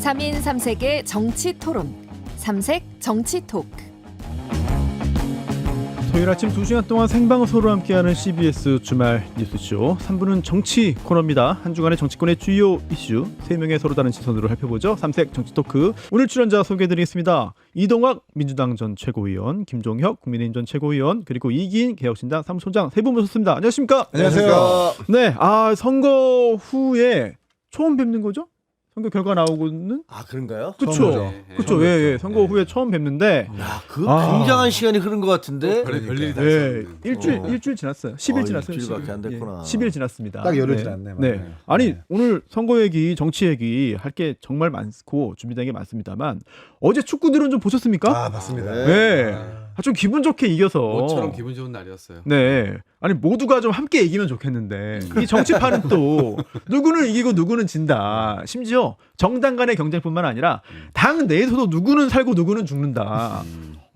3인 3색의 정치 토론. 삼색 정치 토크. 토요일 아침 2시간 동안 생방송으로 함께하는 CBS 주말 뉴스쇼 3부는 정치 코너입니다. 한 주간의 정치권의 주요 이슈 3명의 서로 다른 시선으로 살펴보죠. 삼색 정치 토크. 오늘 출연자 소개해드리겠습니다. 이동학 민주당 전 최고위원, 김종혁 국민의힘 전 최고위원, 그리고 이기인 개혁신당 사무총장 세 분 모셨습니다. 안녕하십니까? 안녕하세요. 네, 선거 후에 처음 뵙는 거죠? 선거 결과 나오고는 그런가요? 그렇죠. 그렇죠. 예, 선거 후에 처음 뵙는데 야, 굉장한 시간이 흐른 것 같은데. 별일이 다 예, 있었는데. 일주일 지났어요. 10일 지났어요. 일주일밖에 안 됐구나. 10일 지났습니다. 딱 열흘 네. 지났네. 네. 맞네. 아니 오늘 선거 얘기, 정치 얘기 할 게 정말 많고 준비된 게 많습니다만 어제 축구 들은 좀 보셨습니까? 맞습니다. 네. 좀 기분 좋게 이겨서. 모처럼 기분 좋은 날이었어요. 네. 아니 모두가 좀 함께 이기면 좋겠는데 이 정치판은 또 누구는 이기고 누구는 진다. 심지어 정당 간의 경쟁뿐만 아니라 당 내에서도 누구는 살고 누구는 죽는다.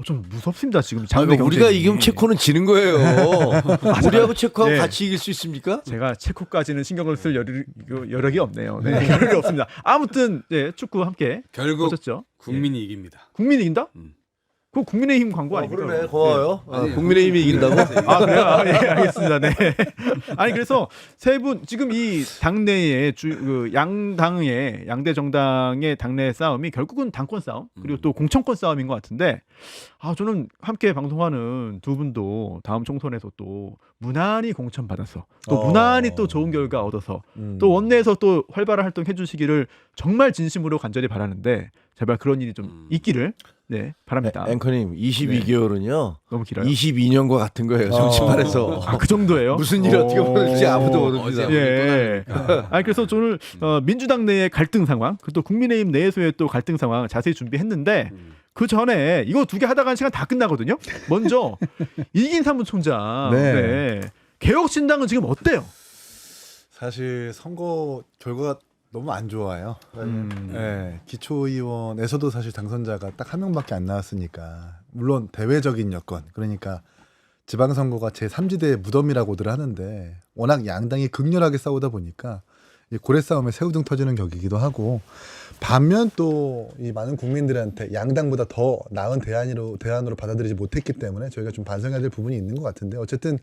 좀 무섭습니다 지금. 장외 우리가 경쟁이. 이기면 체코는 지는 거예요. 우리하고 체코하고 네. 같이 이길 수 있습니까? 제가 체코까지는 신경을 쓸 여력이 없네요. 네, 여력이 없습니다. 아무튼 축구 함께 결국 보셨죠? 국민이 이깁니다. 국민이 이긴다? 그거 국민의힘 광고 아닙니까? 그러네. 고마워요. 아니에요. 국민의힘이 이긴다고? 그래요? 예, 알겠습니다. 네. 아니 그래서 세 분 지금 이 당내의 양당의 양대 정당의 당내 싸움이 결국은 당권 싸움 그리고 또 공천권 싸움인 것 같은데 저는 함께 방송하는 두 분도 다음 총선에서 또 무난히 공천 받아서 또 무난히 또 좋은 결과 얻어서 또 원내에서 또 활발한 활동 해주시기를 정말 진심으로 간절히 바라는데 제발 그런 일이 좀 있기를 바랍니다. 앵커님 22개월은요. 너무 길어요. 22년과 같은 거예요. 정치판에서. 그 정도예요? 무슨 일이 어떻게 벌어질지 아무도 모릅니다. 어제 그래서 저는 민주당 내의 갈등 상황, 또 국민의힘 내에서의 또 갈등 상황 자세히 준비했는데 그 전에 이거 두 개 하다가 시간 다 끝나거든요. 먼저 이긴 사무총장, 개혁신당은 지금 어때요? 사실 선거 결과가 너무 안 좋아요. 네, 기초의원에서도 사실 당선자가 딱 한 명밖에 안 나왔으니까 물론 대외적인 여건 그러니까 지방선거가 제3지대의 무덤이라고들 하는데 워낙 양당이 극렬하게 싸우다 보니까 이 고래 싸움에 새우등 터지는 격이기도 하고 반면 또 이 많은 국민들한테 양당보다 더 나은 대안으로 받아들이지 못했기 때문에 저희가 좀 반성해야 될 부분이 있는 것 같은데 어쨌든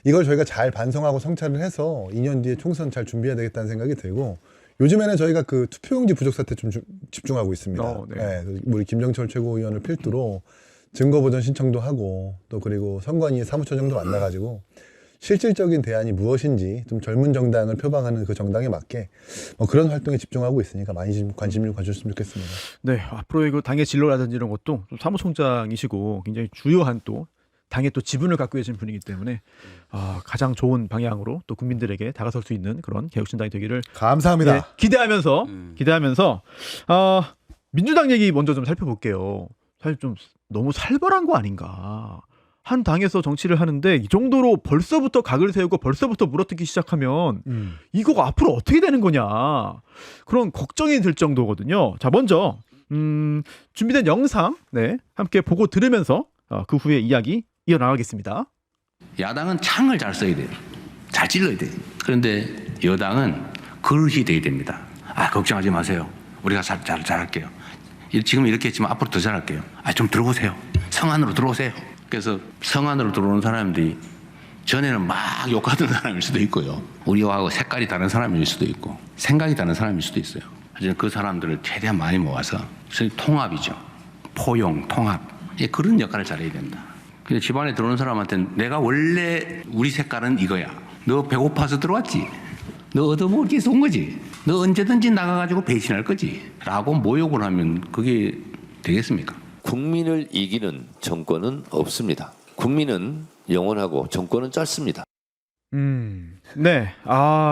이걸 저희가 잘 반성하고 성찰을 해서 2년 뒤에 총선 잘 준비해야 되겠다는 생각이 들고 요즘에는 저희가 그 투표용지 부족 사태 좀 집중하고 있습니다. 우리 김정철 최고위원을 필두로 증거보전 신청도 하고 또 그리고 선관위 사무처장도 만나가지고 실질적인 대안이 무엇인지 좀 젊은 정당을 표방하는 그 정당에 맞게 그런 활동에 집중하고 있으니까 많이 좀 관심을 가져주셨으면 좋겠습니다. 네, 앞으로의 그 당의 진로라든지 이런 것도 좀 사무총장이시고 굉장히 주요한 또 당의 또 지분을 갖고 계신 분이기 때문에 가장 좋은 방향으로 또 국민들에게 다가설 수 있는 그런 개혁신당이 되기를 감사합니다. 기대하면서 민주당 얘기 먼저 좀 살펴볼게요. 사실 좀 너무 살벌한 거 아닌가. 한 당에서 정치를 하는데 이 정도로 벌써부터 각을 세우고 벌써부터 물어뜯기 시작하면 이거 앞으로 어떻게 되는 거냐 그런 걱정이 들 정도거든요. 자 먼저 준비된 영상 함께 보고 들으면서 그 후에 이야기 이어나가겠습니다. 야당은 창을 잘 써야 돼요. 잘 찔러야 돼요. 그런데 여당은 그릇이 돼야 됩니다. 걱정하지 마세요. 우리가 잘할게요. 지금 이렇게 했지만 앞으로 더 잘할게요. 좀 들어오세요. 성 안으로 들어오세요. 그래서 성 안으로 들어오는 사람들이 전에는 막 욕하던 사람일 수도 있고요. 우리하고 색깔이 다른 사람일 수도 있고 생각이 다른 사람일 수도 있어요. 하지만 그 사람들을 최대한 많이 모아서 통합이죠. 포용, 통합. 그런 역할을 잘해야 된다. 근데 집안에 들어오는 사람한테는 내가 원래 우리 색깔은 이거야. 너 배고파서 들어왔지? 너 얻어먹을 게 있어 온 거지? 너 언제든지 나가가지고 배신할 거지? 라고 모욕을 하면 그게 되겠습니까? 국민을 이기는 정권은 없습니다. 국민은 영원하고 정권은 짧습니다. 네.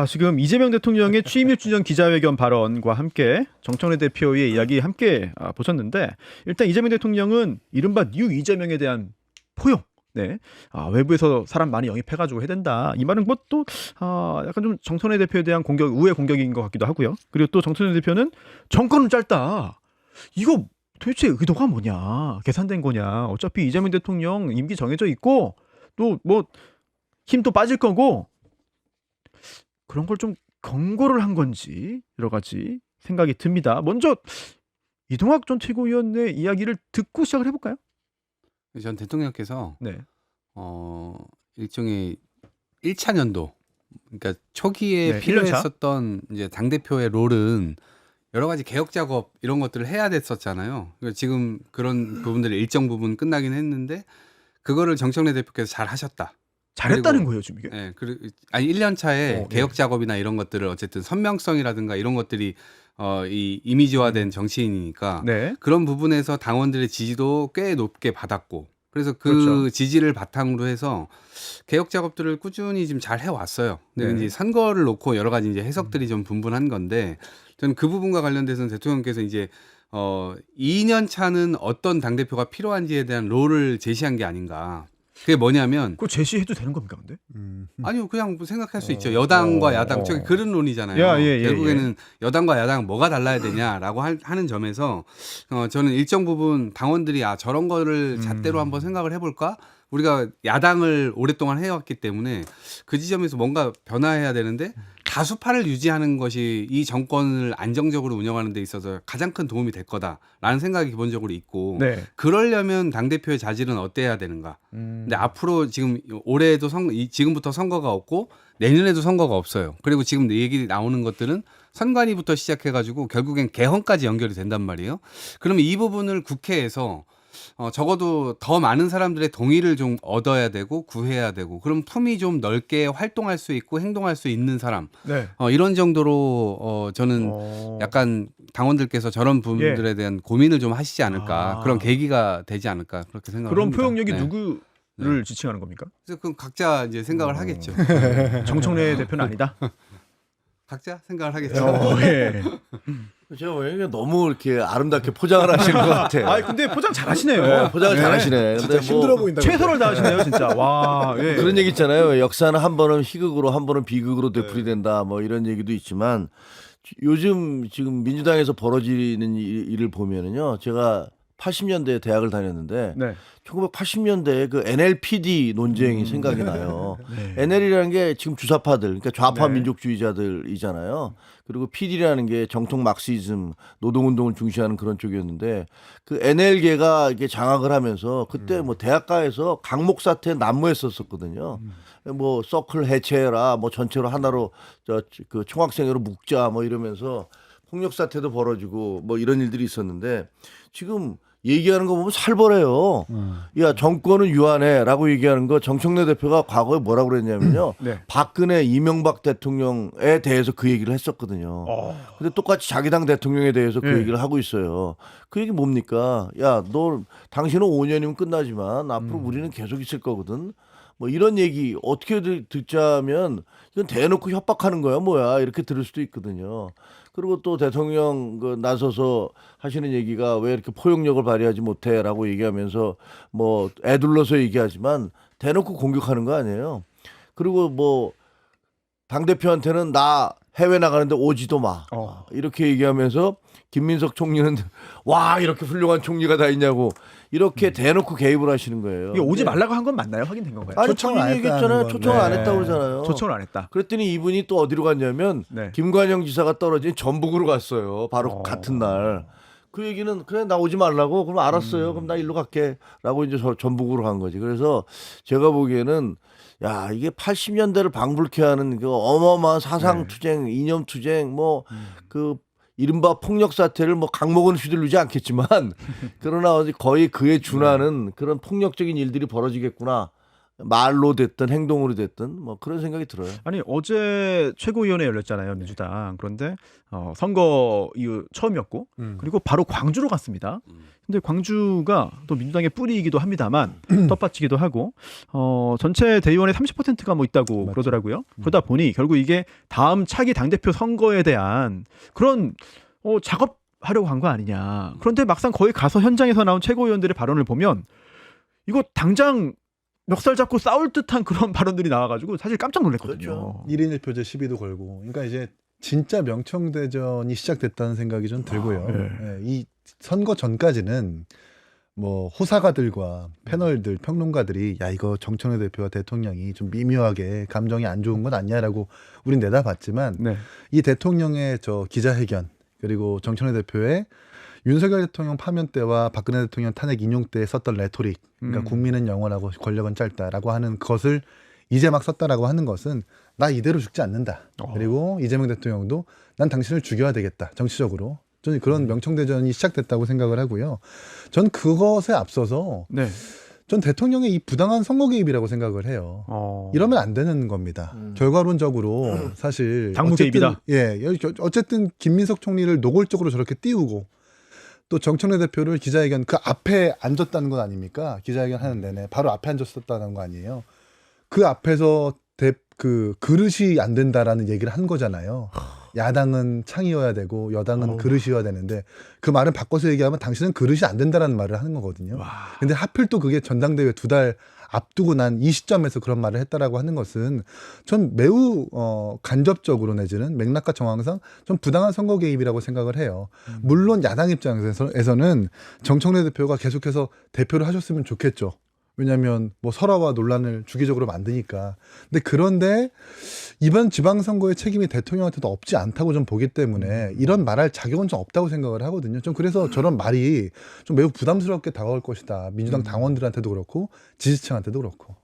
지금 이재명 대통령의 취임 1주년 기자회견 발언과 함께 정청래 대표의 이야기 함께 보셨는데 일단 이재명 대통령은 이른바 뉴 이재명에 대한 포용. 외부에서 사람 많이 영입해가지고 해야 된다. 이 말은 또 약간 좀 정청래 대표에 대한 우회 공격인 것 같기도 하고요. 그리고 또 정청래 대표는 정권은 짧다. 이거 도대체 의도가 뭐냐? 계산된 거냐? 어차피 이재명 대통령 임기 정해져 있고 또 힘도 빠질 거고 그런 걸 좀 경고를 한 건지 여러 가지 생각이 듭니다. 먼저 이동학 전 최고위원의 이야기를 듣고 시작을 해볼까요? 전 대통령께서 네. 일종의 1차 년도, 그러니까 초기에 네, 필요했었던 이제 당 대표의 롤은 여러 가지 개혁 작업 이런 것들을 해야 됐었잖아요. 그러니까 지금 그런 부분들이 일정 부분 끝나긴 했는데 그거를 정청래 대표께서 잘 하셨다. 잘했다는 그리고- 거예요 지금 이게. 네, 아니 1년 차에 네. 개혁 작업이나 이런 것들을 어쨌든 선명성이라든가 이런 것들이 이 이미지화된 정치인이니까 네. 그런 부분에서 당원들의 지지도 꽤 높게 받았고 그래서 그 그렇죠. 지지를 바탕으로 해서 개혁 작업들을 꾸준히 지금 잘 해왔어요. 근데 네. 이제 선거를 놓고 여러 가지 이제 해석들이 좀 분분한 건데 저는 그 부분과 관련돼서는 대통령께서 이제 2년 차는 어떤 당 대표가 필요한지에 대한 롤을 제시한 게 아닌가. 그게 뭐냐면 그거 제시해도 되는 겁니까 근데? 아니요, 그냥 뭐 생각할 수 있죠. 여당과 야당, 저기 그런 론이잖아요. 야, 예, 예, 결국에는 여당과 야당 뭐가 달라야 되냐라고 하는 점에서 저는 일정 부분 당원들이 저런 거를 잣대로 한번 생각을 해볼까? 우리가 야당을 오랫동안 해왔기 때문에 그 지점에서 뭔가 변화해야 되는데 다수파를 유지하는 것이 이 정권을 안정적으로 운영하는 데 있어서 가장 큰 도움이 될 거다라는 생각이 기본적으로 있고 네. 그러려면 당대표의 자질은 어때야 되는가? 근데 앞으로 지금 올해도 지금부터 선거가 없고 내년에도 선거가 없어요. 그리고 지금 얘기 나오는 것들은 선관위부터 시작해가지고 결국엔 개헌까지 연결이 된단 말이에요. 그러면 이 부분을 국회에서 적어도 더 많은 사람들의 동의를 좀 얻어야 되고 구해야 되고 그럼 품이 좀 넓게 활동할 수 있고 행동할 수 있는 사람 네. 이런 정도로 저는 약간 당원들께서 저런 부분들에 대한 고민을 좀 하시지 않을까 그런 계기가 되지 않을까 그렇게 생각합니다. 그런 표현력이 네. 누구를 지칭하는 겁니까? 그래서 그럼 각자 이제 생각을 하겠죠. 정청래 대표는 아니다. 각자 생각을 하겠죠. 예. 제가 보기에는 너무 이렇게 아름답게 포장을 하시는 것 같아. 아 근데 포장 잘하시네요. 네, 포장을 잘하시네. 진짜 근데 힘들어 보인다. 최선을 다하시네요 진짜. 와. 예. 그런 얘기 있잖아요. 역사는 한 번은 희극으로 한 번은 비극으로 되풀이된다. 뭐 이런 얘기도 있지만 요즘 지금 민주당에서 벌어지는 일을 보면은요. 제가 80년대에 대학을 다녔는데 네. 1980년대에 그 NLPD 논쟁이 생각이 나요. NL이라는 게 지금 주사파들, 그러니까 좌파 네. 민족주의자들이잖아요. 그리고 PD라는 게 정통 막시즘, 노동운동을 중시하는 그런 쪽이었는데 그 NL계가 이게 장악을 하면서 그때 뭐 대학가에서 강목 사태 난무했었거든요. 뭐 서클 해체해라, 뭐 전체로 하나로 그 총학생회로 묶자, 뭐 이러면서 폭력 사태도 벌어지고 뭐 이런 일들이 있었는데 지금 얘기하는 거 보면 살벌해요. 야 정권은 유한해라고 얘기하는 거 정청래 대표가 과거에 뭐라고 그랬냐면요. 네. 박근혜 이명박 대통령에 대해서 그 얘기를 했었거든요. 근데 똑같이 자기 당 대통령에 대해서 그 네. 얘기를 하고 있어요. 그 얘기 뭡니까? 야 너 당신은 5년이면 끝나지만 앞으로 우리는 계속 있을 거거든. 뭐 이런 얘기 어떻게 듣자면 이건 대놓고 협박하는 거야 뭐야 이렇게 들을 수도 있거든요. 그리고 또 대통령 나서서 하시는 얘기가 왜 이렇게 포용력을 발휘하지 못해라고 얘기하면서 뭐 애둘러서 얘기하지만 대놓고 공격하는 거 아니에요. 그리고 뭐 당대표한테는 나 해외 나가는데 오지도 마 이렇게 얘기하면서 김민석 총리는 와 이렇게 훌륭한 총리가 다 있냐고 이렇게 대놓고 개입을 하시는 거예요. 이게 오지 말라고 한 건 맞나요? 확인된 건가요? 아니 초청을 안 본인이 얘기했잖아요. 했다는 초청을 안 건데. 했다고 그러잖아요. 초청을 안 했다. 그랬더니 이분이 또 어디로 갔냐면 네. 김관영 지사가 떨어진 전북으로 갔어요. 바로 같은 날. 그 얘기는 그래 나 오지 말라고 그럼 알았어요. 그럼 나 일로 갈게라고 이제 전북으로 간 거지. 그래서 제가 보기에는 야 이게 80년대를 방불케 하는 그 어마어마한 사상 투쟁, 이념 투쟁, 뭐 그 이른바 폭력 사태를 뭐 강목은 휘둘르지 않겠지만 그러나 거의 그에 준하는 그런 폭력적인 일들이 벌어지겠구나. 말로 됐든 행동으로 됐든 뭐 그런 생각이 들어요. 아니 어제 최고위원회 열렸잖아요 민주당. 그런데 선거 이후 처음이었고 그리고 바로 광주로 갔습니다. 근데 광주가 또 민주당의 뿌리이기도 합니다만 텃밭이기도 하고 전체 대의원의 30%가 뭐 있다고 그러더라고요. 그러다 보니 결국 이게 다음 차기 당대표 선거에 대한 그런 작업하려고 간 거 아니냐. 그런데 막상 거기 가서 현장에서 나온 최고위원들의 발언을 보면 이거 당장 멱살 잡고 싸울 듯한 그런 발언들이 나와가지고 사실 깜짝 놀랐거든요. 그렇죠. 1인 1표제 시비도 걸고. 그러니까 이제 진짜 명청대전이 시작됐다는 생각이 좀 들고요. 예, 이 선거 전까지는 뭐 호사가들과 패널들, 평론가들이 야 이거 정청래 대표와 대통령이 좀 미묘하게 감정이 안 좋은 건 아니냐라고 우린 내다봤지만 네. 이 대통령의 저 기자회견 그리고 정청래 대표의 윤석열 대통령 파면 때와 박근혜 대통령 탄핵 인용 때 썼던 레토릭, 그러니까 국민은 영원하고 권력은 짧다라고 하는 것을 이제 막 썼다라고 하는 것은 나 이대로 죽지 않는다. 그리고 이재명 대통령도 난 당신을 죽여야 되겠다. 정치적으로. 저는 그런 명청대전이 시작됐다고 생각을 하고요. 전 그것에 앞서서 네. 전 대통령의 이 부당한 선거 개입이라고 생각을 해요. 이러면 안 되는 겁니다. 결과론적으로 사실 당무 어쨌든, 개입이다. 예, 어쨌든 김민석 총리를 노골적으로 저렇게 띄우고 또 정청래 대표를 기자회견 그 앞에 앉았다는 건 아닙니까? 기자회견 하는 내내 바로 앞에 앉았었다는 거 아니에요? 그 앞에서 그 그릇이 안 된다라는 얘기를 한 거잖아요. 야당은 창이어야 되고 여당은 그릇이어야 되는데 그 말은 바꿔서 얘기하면 당신은 그릇이 안 된다라는 말을 하는 거거든요. 근데 하필 또 그게 전당대회 2달 앞두고 난 이 시점에서 그런 말을 했다라고 하는 것은 전 매우 간접적으로 내지는 맥락과 정황상 좀 부당한 선거 개입이라고 생각을 해요. 물론 야당 입장에서는 정청래 대표가 계속해서 대표를 하셨으면 좋겠죠. 왜냐하면 뭐 설화와 논란을 주기적으로 만드니까. 그런데 이번 지방선거의 책임이 대통령한테도 없지 않다고 좀 보기 때문에 이런 말할 자격은 좀 없다고 생각을 하거든요. 좀 그래서 저런 말이 좀 매우 부담스럽게 다가올 것이다. 민주당 당원들한테도 그렇고 지지층한테도 그렇고.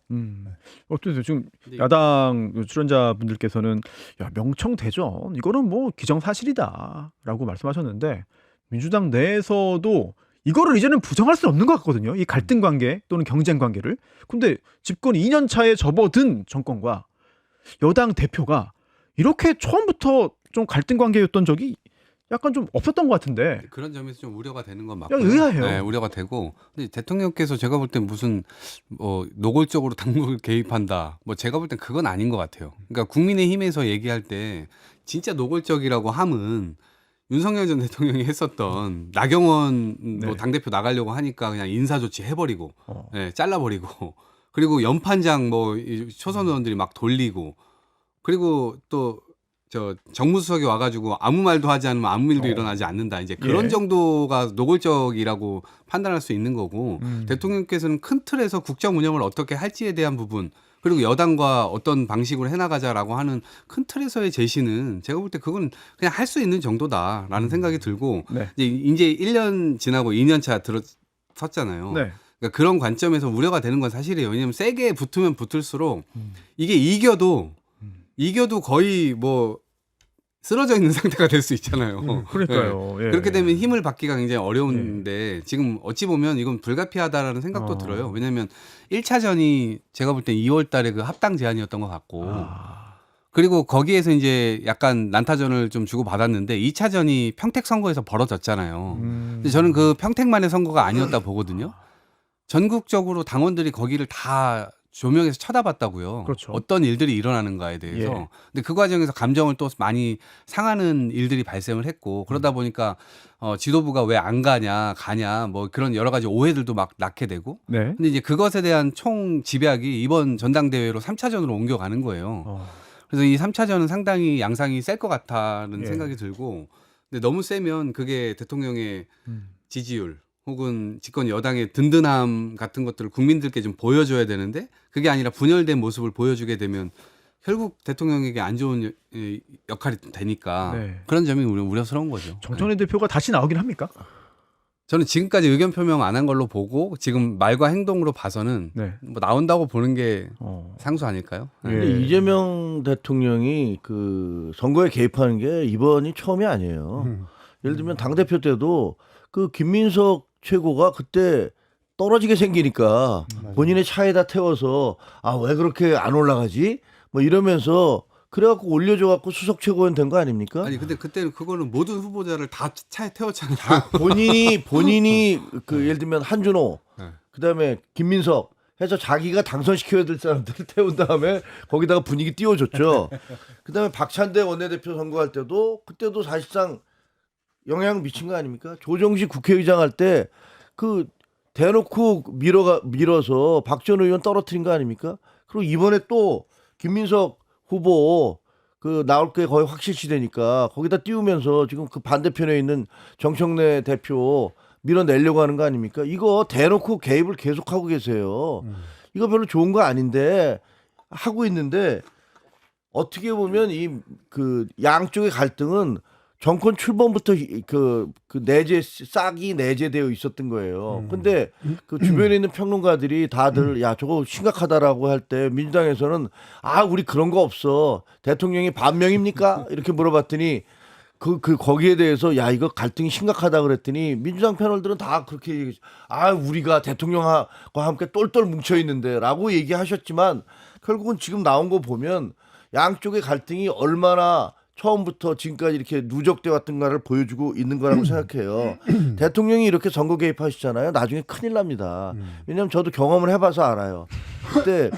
어떠세요? 지금 야당 출연자분들께서는 야, 명청대전 이거는 뭐 기정사실이다라고 말씀하셨는데 민주당 내에서도 이거를 이제는 부정할 수 없는 것 같거든요. 이 갈등 관계 또는 경쟁 관계를. 근데 집권 2년 차에 접어든 정권과 여당 대표가 이렇게 처음부터 좀 갈등 관계였던 적이 약간 좀 없었던 것 같은데. 그런 점에서 좀 우려가 되는 건 맞고요. 의아해요. 네, 우려가 되고. 근데 대통령께서 제가 볼 땐 무슨 노골적으로 당무를 개입한다. 뭐 제가 볼 땐 그건 아닌 것 같아요. 그러니까 국민의힘에서 얘기할 때 진짜 노골적이라고 함은 윤석열 전 대통령이 했었던 나경원 뭐 당대표 나가려고 하니까 그냥 인사조치 해버리고 네, 잘라버리고 그리고 연판장 뭐 초선 의원들이 막 돌리고 그리고 또 저 정무수석이 와가지고 아무 말도 하지 않으면 아무 일도 일어나지 않는다. 이제 그런 정도가 노골적이라고 판단할 수 있는 거고 대통령께서는 큰 틀에서 국정 운영을 어떻게 할지에 대한 부분 그리고 여당과 어떤 방식으로 해나가자라고 하는 큰 틀에서의 제시는 제가 볼 때 그건 그냥 할 수 있는 정도다라는 생각이 들고 이제 1년 지나고 2년 차 들어섰잖아요. 네. 그러니까 그런 관점에서 우려가 되는 건 사실이에요. 왜냐하면 세게 붙으면 붙을수록 이게 이겨도 거의 뭐 쓰러져 있는 상태가 될 수 있잖아요. 그러니까요. 네. 예. 그렇게 되면 힘을 받기가 굉장히 어려운데 지금 어찌 보면 이건 불가피하다라는 생각도 들어요. 왜냐하면 1차전이 제가 볼 땐 2월 달에 그 합당 제안이었던 것 같고 그리고 거기에서 이제 약간 난타전을 좀 주고 받았는데 2차전이 평택 선거에서 벌어졌잖아요. 근데 저는 그 평택만의 선거가 아니었다 보거든요. 전국적으로 당원들이 거기를 다 조명해서 쳐다봤다고요. 그렇죠. 어떤 일들이 일어나는가에 대해서. 근데 그 과정에서 감정을 또 많이 상하는 일들이 발생을 했고 그러다 보니까 지도부가 왜 안 가냐 뭐 그런 여러 가지 오해들도 막 낳게 되고. 네. 근데 이제 그것에 대한 총 집약이 이번 전당대회로 3차전으로 옮겨가는 거예요. 그래서 이 3차전은 상당히 양상이 셀 것 같다는 생각이 들고 근데 너무 세면 그게 대통령의 지지율 혹은 집권 여당의 든든함 같은 것들을 국민들께 좀 보여줘야 되는데 그게 아니라 분열된 모습을 보여주게 되면 결국 대통령에게 안 좋은 역할이 되니까 그런 점이 우려스러운 거죠. 정청래 대표가 다시 나오긴 합니까? 저는 지금까지 의견 표명 안 한 걸로 보고 지금 말과 행동으로 봐서는 뭐 나온다고 보는 게 상수 아닐까요? 근데 이재명 대통령이 그 선거에 개입하는 게 이번이 처음이 아니에요. 예를 들면 당대표 때도 그 김민석 최고가 그때 떨어지게 생기니까 본인의 차에다 태워서 아, 왜 그렇게 안 올라가지? 뭐 이러면서 그래갖고 올려줘갖고 수석 최고위원 된 거 아닙니까? 아니 근데 그때는 그거는 모든 후보자를 다 차에 태웠잖아요. 본인이 그 예를 들면 한준호, 그다음에 김민석 해서 자기가 당선시켜야 될 사람들을 태운 다음에 거기다가 분위기 띄워줬죠. 그다음에 박찬대 원내대표 선거할 때도 그때도 사실상 영향을 미친 거 아닙니까? 조정식 국회의장 할 때 그 대놓고 밀어서 박 전 의원 떨어뜨린 거 아닙니까? 그리고 이번에 또 김민석 후보 그 나올 게 거의 확실시 되니까 거기다 띄우면서 지금 그 반대편에 있는 정청래 대표 밀어내려고 하는 거 아닙니까? 이거 대놓고 개입을 계속하고 계세요. 이거 별로 좋은 거 아닌데 하고 있는데 어떻게 보면 이 그 양쪽의 갈등은 정권 출범부터 그 내재 싹이 내재되어 있었던 거예요. 근데 그 주변에 있는 평론가들이 다들 야 저거 심각하다라고 할 때 민주당에서는 아 우리 그런 거 없어. 대통령이 반명입니까? 이렇게 물어봤더니 거기에 대해서 야 이거 갈등이 심각하다 그랬더니 민주당 패널들은 다 그렇게 얘기했죠. 아 우리가 대통령과 함께 똘똘 뭉쳐 있는데라고 얘기하셨지만 결국은 지금 나온 거 보면 양쪽의 갈등이 얼마나 처음부터 지금까지 이렇게 누적돼 왔던가를 보여주고 있는 거라고 생각해요. 대통령이 이렇게 선거 개입하시잖아요. 나중에 큰일 납니다. 왜냐하면 저도 경험을 해봐서 알아요. 그때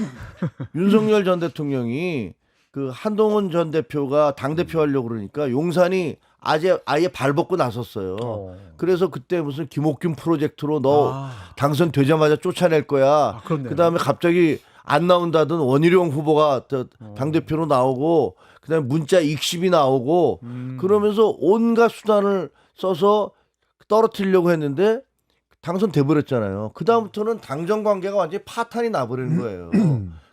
윤석열 전 대통령이 그 한동훈 전 대표가 당대표 하려고 그러니까 용산이 아예 발벗고 나섰어요. 그래서 그때 무슨 김옥균 프로젝트로 너 당선되자마자 쫓아낼 거야. 그다음에 갑자기 안 나온다던 원희룡 후보가 당대표로 나오고 그다음에 문자 익십이 나오고 그러면서 온갖 수단을 써서 떨어뜨리려고 했는데 당선돼 버렸잖아요. 그다음부터는 당정 관계가 완전히 파탄이 나버리는 거예요.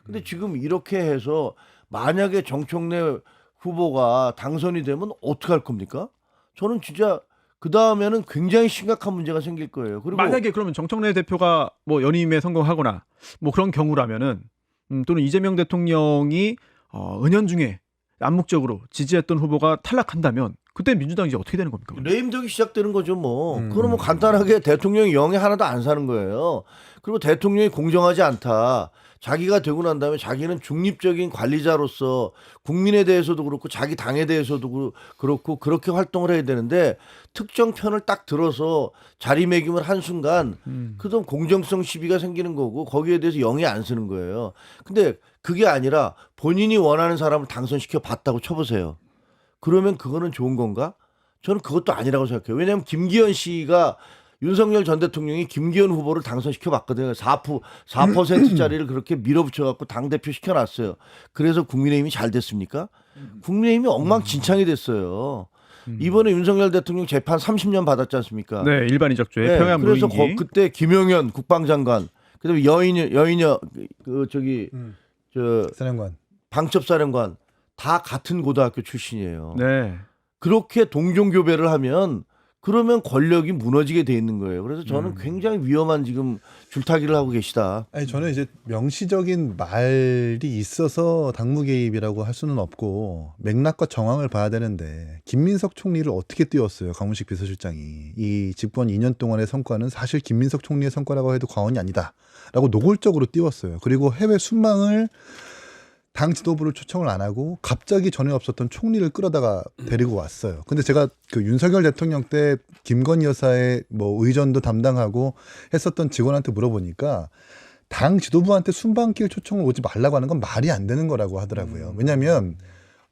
근데 지금 이렇게 해서 만약에 정청래 후보가 당선이 되면 어떻게 할 겁니까? 저는 진짜 그 다음에는 굉장히 심각한 문제가 생길 거예요. 그리고 만약에 그러면 정청래 대표가 뭐 연임에 성공하거나 뭐 그런 경우라면은 또는 이재명 대통령이 은연중에 암묵적으로 지지했던 후보가 탈락한다면 그때 민주당이 이제 어떻게 되는 겁니까? 레임덕이 시작되는 거죠, 뭐. 그러면 간단하게 대통령이 영에 하나도 안 사는 거예요. 그리고 대통령이 공정하지 않다. 자기가 되고 난 다음에 자기는 중립적인 관리자로서 국민에 대해서도 그렇고 자기 당에 대해서도 그렇고 그렇게 활동을 해야 되는데 특정 편을 딱 들어서 자리매김을 한 순간 그동 공정성 시비가 생기는 거고 거기에 대해서 영이 안 쓰는 거예요. 근데 그게 아니라 본인이 원하는 사람을 당선시켜 봤다고 쳐보세요. 그러면 그거는 좋은 건가? 저는 그것도 아니라고 생각해요. 왜냐하면 김기현 씨가 윤석열 전 대통령이 김기현 후보를 당선시켜 봤거든요. 4%짜리를 그렇게 밀어붙여 갖고 당대표 시켜놨어요. 그래서 국민의힘이 잘 됐습니까? 국민의힘이 엉망진창이 됐어요. 이번에 윤석열 대통령 재판 30년 받았지 않습니까? 네, 일반 이적죄 네, 평양 그래서 무인기. 그때 김용현 국방장관, 그다음에 여인여 사령관. 방첩사령관 다 같은 고등학교 출신이에요. 네. 그렇게 동종교배를 하면 그러면 권력이 무너지게 돼 있는 거예요. 그래서 저는 굉장히 위험한 지금 줄타기를 하고 계시다. 아니 저는 이제 명시적인 말이 있어서 당무 개입이라고 할 수는 없고 맥락과 정황을 봐야 되는데 김민석 총리를 어떻게 띄웠어요? 강훈식 비서실장이. 이 집권 2년 동안의 성과는 사실 김민석 총리의 성과라고 해도 과언이 아니다라고 노골적으로 띄웠어요. 그리고 해외 순방을 당 지도부를 초청을 안 하고 갑자기 전에 없었던 총리를 끌어다가 데리고 왔어요. 근데 제가 그 윤석열 대통령 때 김건희 여사의 뭐 의전도 담당하고 했었던 직원한테 물어보니까 당 지도부한테 순방길 초청을 오지 말라고 하는 건 말이 안 되는 거라고 하더라고요. 왜냐하면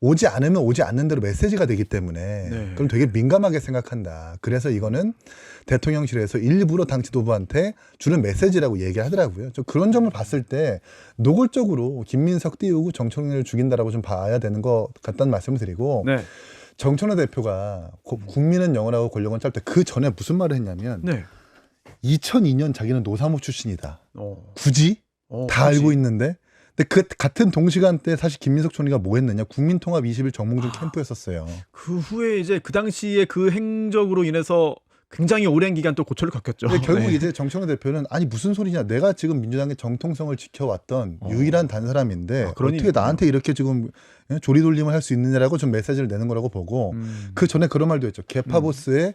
오지 않으면 오지 않는 대로 메시지가 되기 때문에 네. 그럼 되게 민감하게 생각한다. 그래서 이거는 대통령실에서 일부러 당 지도부한테 주는 메시지라고 얘기하더라고요. 저 그런 점을 봤을 때 노골적으로 김민석 띄우고 정청래를 죽인다라고 좀 봐야 되는 것 같다는 말씀을 드리고 네. 정청래 대표가 국민은 영원하고 권력은 짧다. 그 전에 무슨 말을 했냐면 네. 2002년 자기는 노사모 출신이다. 굳이? 다 그렇지. 알고 있는데 근데 그 같은 동시간대 사실 김민석 총리가 뭐 했느냐 국민통합 20일 정몽준 캠프였었어요. 그 후에 이제 그 당시에 그 행적으로 인해서 굉장히 오랜 기간 또 고초를 겪었죠. 근데 결국 네. 이제 정청래 대표는 아니 무슨 소리냐 내가 지금 민주당의 정통성을 지켜왔던 유일한 단 사람인데 그런 어떻게 의미구나. 나한테 이렇게 지금 조리돌림을 할 수 있느냐라고 좀 메시지를 내는 거라고 보고 그 전에 그런 말도 했죠. 개파보스의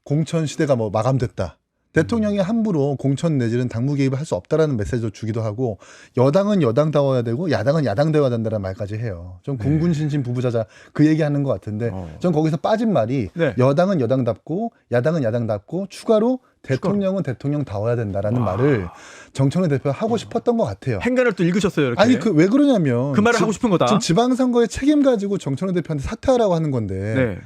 공천 시대가 뭐 마감됐다. 대통령이 함부로 공천 내지는 당무 개입을 할 수 없다라는 메시지도 주기도 하고 여당은 여당다워야 되고 야당은 야당다워야 된다는 말까지 해요. 좀 군군신신 부부자자 그 얘기하는 것 같은데 전 거기서 빠진 말이 네. 여당은 여당답고 야당은 야당답고 추가로 대통령은 대통령다워야 된다라는 말을 정청래 대표가 하고 싶었던 것 같아요. 행간을 또 읽으셨어요. 이렇게. 아니 그 왜 그러냐면 그 말을 하고 싶은 거다. 지금 지방선거에 책임 가지고 정청래 대표한테 사퇴하라고 하는 건데 네.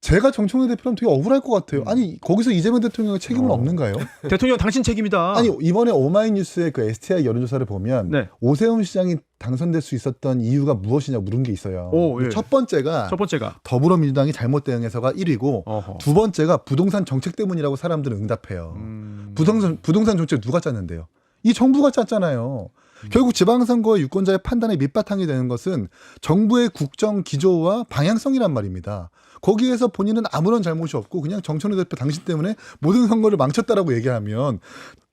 제가 정청래 대표라면 되게 억울할 것 같아요. 아니 거기서 이재명 대통령의 책임은 없는가요? 대통령 당신 책임이다. 아니 이번에 오마이뉴스의 그 STI 여론조사를 보면 네. 오세훈 시장이 당선될 수 있었던 이유가 무엇이냐 물은 게 있어요. 오, 예. 첫 번째가 첫 번째가 더불어민주당이 잘못 대응해서가 1위고 어허. 두 번째가 부동산 정책 때문이라고 사람들은 응답해요. 부동산 정책 누가 짰는데요? 이 정부가 짰잖아요. 결국 지방선거의 유권자의 판단의 밑바탕이 되는 것은 정부의 국정 기조와 방향성이란 말입니다. 거기에서 본인은 아무런 잘못이 없고 그냥 정청래 대표 당신 때문에 모든 선거를 망쳤다라고 얘기하면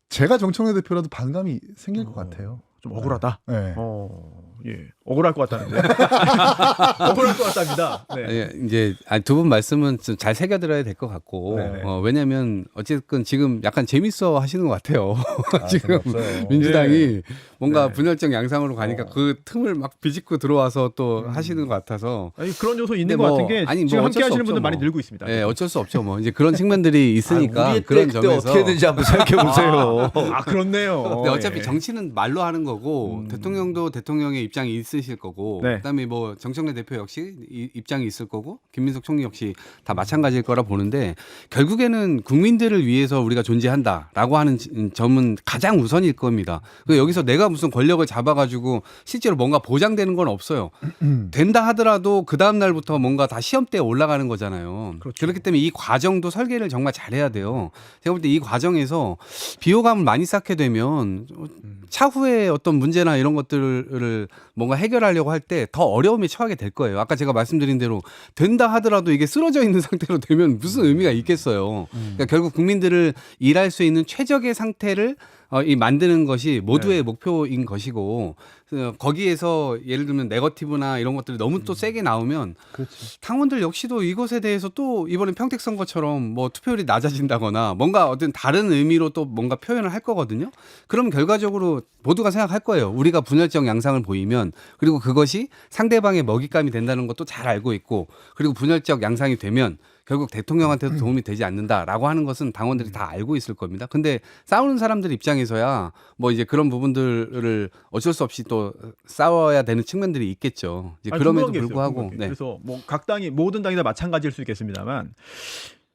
제가 정청래 대표라도 반감이 생길 것 같아요. 좀 억울하다. 네. 예, 억울할 것 같다는데. 억울할 것 같답니다. 네. 예, 이제 두 분 말씀은 좀 잘 새겨들어야 될 것 같고 네네. 왜냐하면 어쨌든 지금 약간 재밌어 하시는 것 같아요. 지금 없어요. 민주당이 뭔가 네. 분열적 양상으로 가니까 그 틈을 막 비집고 들어와서 또 하시는 것 같아서 아니, 그런 요소 있는 근데 것 뭐, 같은 게 아니, 뭐 지금 함께 어쩔 수 하시는 없죠, 분들 많이 뭐. 늘고 있습니다. 예, 어쩔 수 없죠. 뭐 이제 그런 측면들이 있으니까 우리 그런 그때 점에서 어떻게든지 한번 생각해 보세요. 아, 그렇네요. 근데 어차피 예. 정치는 말로 하는 거고 대통령도 대통령의 입장이 있으실 거고 네. 그다음에 뭐 정청래 대표 역시 입장이 있을 거고 김민석 총리 역시 다 마찬가지일 거라 보는데 결국에는 국민들을 위해서 우리가 존재한다라고 하는 점은 가장 우선일 겁니다. 그 여기서 내가 무슨 권력을 잡아가지고 실제로 뭔가 보장되는 건 없어요. 된다 하더라도 그 다음 날부터 뭔가 다 시험대에 올라가는 거잖아요. 그렇죠. 그렇기 때문에 이 과정도 설계를 정말 잘해야 돼요. 제가 볼 때 이 과정에서 비호감을 많이 쌓게 되면 차후에 어떤 문제나 이런 것들을 뭔가 해결하려고 할 때 더 어려움에 처하게 될 거예요. 아까 제가 말씀드린 대로 된다 하더라도 이게 쓰러져 있는 상태로 되면 무슨 의미가 있겠어요. 그러니까 결국 국민들을 일할 수 있는 최적의 상태를 만드는 것이 모두의 목표인 것이고 거기에서 예를 들면 네거티브나 이런 것들이 너무 또 세게 나오면 당원들 역시도 이것에 대해서 또 이번에 평택 선거처럼 뭐 투표율이 낮아진다거나 뭔가 어떤 다른 의미로 또 뭔가 표현을 할 거거든요. 그럼 결과적으로 모두가 생각할 거예요. 우리가 분열적 양상을 보이면 그리고 그것이 상대방의 먹잇감이 된다는 것도 잘 알고 있고 그리고 분열적 양상이 되면 결국 대통령한테도 도움이 되지 않는다라고 하는 것은 당원들이 다 알고 있을 겁니다. 근데 싸우는 사람들 입장에서야 뭐 이제 그런 부분들을 어쩔 수 없이 또 싸워야 되는 측면들이 있겠죠. 이제 아니, 그럼에도 궁금한 게 있어요, 불구하고 궁금한 게. 네. 그래서 뭐 각 당이 모든 당이 다 마찬가지일 수 있겠습니다만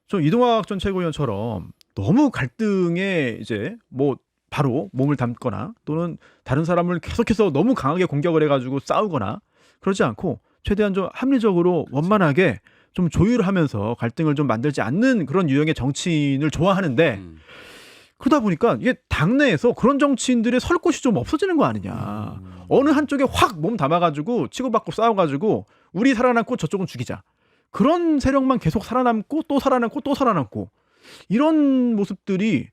좀 이동학 전 최고위원처럼 너무 갈등에 이제 뭐 바로 몸을 담거나 또는 다른 사람을 계속해서 너무 강하게 공격을 해가지고 싸우거나 그러지 않고 최대한 좀 합리적으로 원만하게 좀 조율하면서 갈등을 좀 만들지 않는 그런 유형의 정치인을 좋아하는데 그러다 보니까 이게 당내에서 그런 정치인들의 설 곳이 좀 없어지는 거 아니냐. 어느 한쪽에 확 몸 담아가지고 치고받고 싸워가지고 우리 살아남고 저쪽은 죽이자. 그런 세력만 계속 살아남고 또 살아남고 또 살아남고 이런 모습들이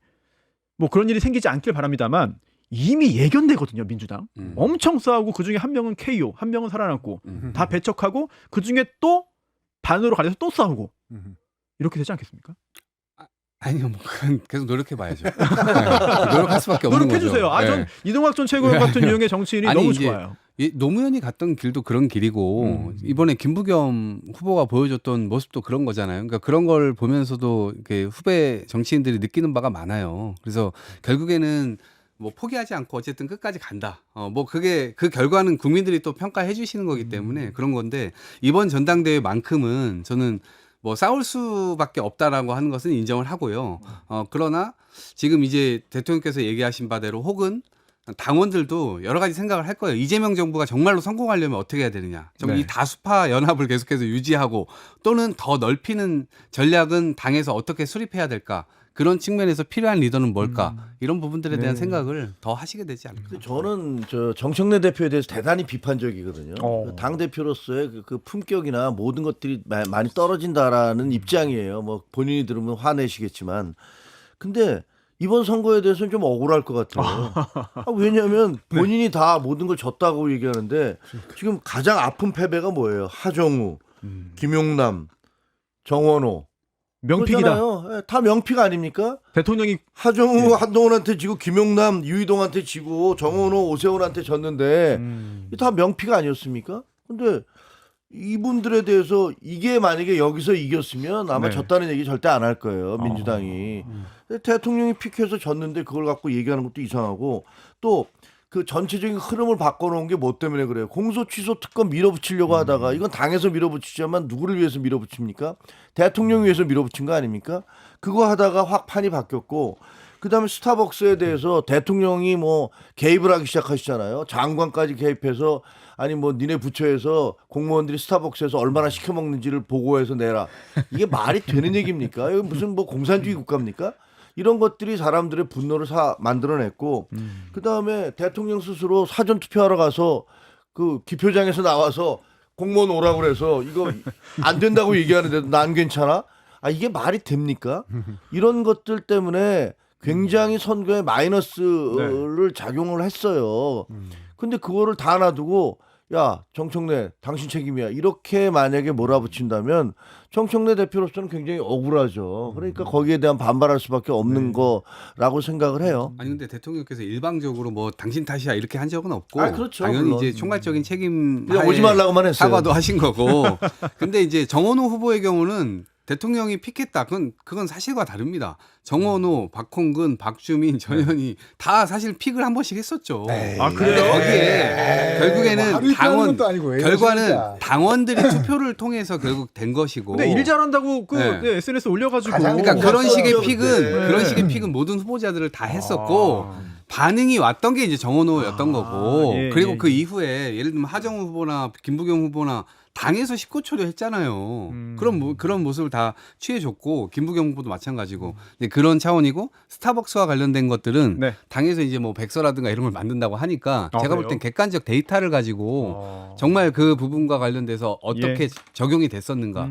뭐 그런 일이 생기지 않길 바랍니다만 이미 예견되거든요. 민주당. 엄청 싸우고 그중에 한 명은 KO, 한 명은 살아남고 다 배척하고 그중에 또 반으로 갈려서 또 싸우고 이렇게 되지 않겠습니까? 아니요, 뭐 그건 계속 노력해 봐야죠. 네. 노력할 수밖에 없는 노력해 거죠. 주세요. 아, 전 네. 이동학 전 최고위원 같은 유형의 정치인이 아니, 너무 이제 좋아요. 노무현이 갔던 길도 그런 길이고 이번에 김부겸 후보가 보여줬던 모습도 그런 거잖아요. 그러니까 그런 걸 보면서도 이렇게 후배 정치인들이 느끼는 바가 많아요. 그래서 결국에는 뭐 포기하지 않고 어쨌든 끝까지 간다. 뭐 그게 그 결과는 국민들이 또 평가해 주시는 거기 때문에 그런 건데 이번 전당대회만큼은 저는 뭐 싸울 수밖에 없다라고 하는 것은 인정을 하고요. 그러나 지금 이제 대통령께서 얘기하신 바대로 혹은 당원들도 여러 가지 생각을 할 거예요. 이재명 정부가 정말로 성공하려면 어떻게 해야 되느냐. 좀 이 다수파 연합을 계속해서 유지하고 또는 더 넓히는 전략은 당에서 어떻게 수립해야 될까. 그런 측면에서 필요한 리더는 뭘까. 이런 부분들에 대한 생각을 더 하시게 되지 않을까. 근데 저는 저 정청래 대표에 대해서 대단히 비판적이거든요. 당 대표로서의 그 품격이나 모든 것들이 많이 떨어진다라는 입장이에요. 뭐 본인이 들으면 화내시겠지만, 근데 이번 선거에 대해서는 좀 억울할 것 같아요. 왜냐하면 본인이 다 모든 걸 졌다고 얘기하는데 지금 가장 아픈 패배가 뭐예요? 하정우, 김용남, 정원호. 명픽이다. 그렇잖아요. 다 명픽 아닙니까? 대통령이 하정우 한동훈한테 지고 김용남 유희동한테 지고 정원호 오세훈한테 졌는데 이게 다 명픽 아니었습니까? 근데 이분들에 대해서 이게 만약에 여기서 이겼으면 아마 네. 졌다는 얘기 절대 안 할 거예요. 민주당이. 대통령이 픽해서 졌는데 그걸 갖고 얘기하는 것도 이상하고 또 그 전체적인 흐름을 바꿔놓은 게 뭐 때문에 그래요. 공소 취소 특검 밀어붙이려고 하다가 이건 당에서 밀어붙이자면 누구를 위해서 밀어붙입니까? 대통령 위해서 밀어붙인 거 아닙니까? 그거 하다가 확 판이 바뀌었고 그다음에 스타벅스에 대해서 대통령이 뭐 개입을 하기 시작하시잖아요. 장관까지 개입해서 아니 뭐 니네 부처에서 공무원들이 스타벅스에서 얼마나 시켜 먹는지를 보고해서 내라. 이게 말이 되는 얘기입니까? 이거 무슨 뭐 공산주의 국가입니까? 이런 것들이 사람들의 분노를 만들어냈고 그다음에 대통령 스스로 사전 투표하러 가서 그 기표장에서 나와서 공무원 오라고 그래서 이거 안 된다고 얘기하는데도 난 괜찮아? 아 이게 말이 됩니까? 이런 것들 때문에 굉장히 선거에 마이너스를 작용을 했어요. 근데 그거를 다 놔두고 야 정청래 당신 책임이야 이렇게 만약에 몰아붙인다면 정청래 대표로서는 굉장히 억울하죠. 그러니까 거기에 대한 반발할 수밖에 없는 거라고 생각을 해요. 아니 근데 대통령께서 일방적으로 뭐 당신 탓이야 이렇게 한 적은 없고 아, 그렇죠, 당연히 물론. 이제 총괄적인 책임 그냥 하에 오지 말라고만 했어요. 사과도 하신 거고. 근데 이제 정원호 후보의 경우는 대통령이 픽했다. 그건 사실과 다릅니다. 정원호, 박홍근, 박주민, 전현희 다 사실 픽을 한 번씩 했었죠. 아, 그래요? 근데 거기에 결국에는 하루 이틀 하는 것도 아니고 왜 결과는 이러십니까? 당원들이 투표를 통해서 결국 된 것이고. 근데 일 잘한다고 그 네. SNS 올려가지고 가장 그러니까 그런 식의 맞아요. 픽은 네. 그런 식의 픽은 모든 후보자들을 다 했었고 반응이 왔던 게 이제 정원호였던 거고 예, 그리고 예, 그 예. 이후에 예를 들면 하정우 후보나 김부겸 후보나 당에서 19초를 했잖아요. 그런 모습을 다 취해줬고 김부겸 후보도 마찬가지고 근데 그런 차원이고 스타벅스와 관련된 것들은 네. 당에서 이제 뭐 백서라든가 이런 걸 만든다고 하니까 아, 제가 볼 그래요? 땐 객관적 데이터를 가지고 정말 그 부분과 관련돼서 어떻게 예. 적용이 됐었는가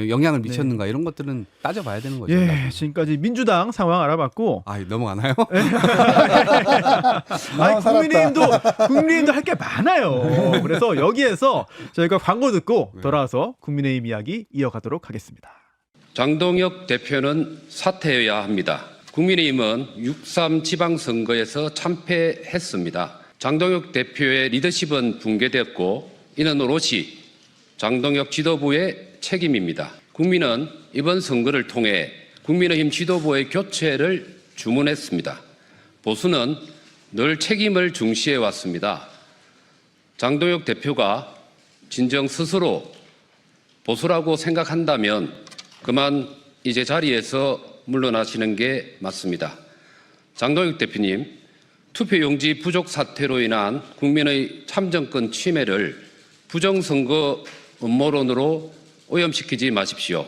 영향을 미쳤는가 이런 것들은 따져봐야 되는 거죠. 예, 지금까지 민주당 상황 알아봤고 아 넘어가나요? 아니, 국민의힘도 할 게 많아요. 그래서 여기에서 저희가 광고 듣고 돌아와서 국민의힘 이야기 이어가도록 하겠습니다. 장동혁 대표는 사퇴해야 합니다. 국민의힘은 6.3 지방선거에서 참패했습니다. 장동혁 대표의 리더십은 붕괴되었고 이는 오롯이 장동혁 지도부의 책임입니다. 국민은 이번 선거를 통해 국민의힘 지도부의 교체를 주문했습니다. 보수는 늘 책임을 중시해 왔습니다. 장동혁 대표가 진정 스스로 보수라고 생각한다면 그만 이제 자리에서 물러나시는 게 맞습니다. 장동혁 대표님, 투표용지 부족 사태로 인한 국민의 참정권 침해를 부정선거 음모론으로 오염시키지 마십시오.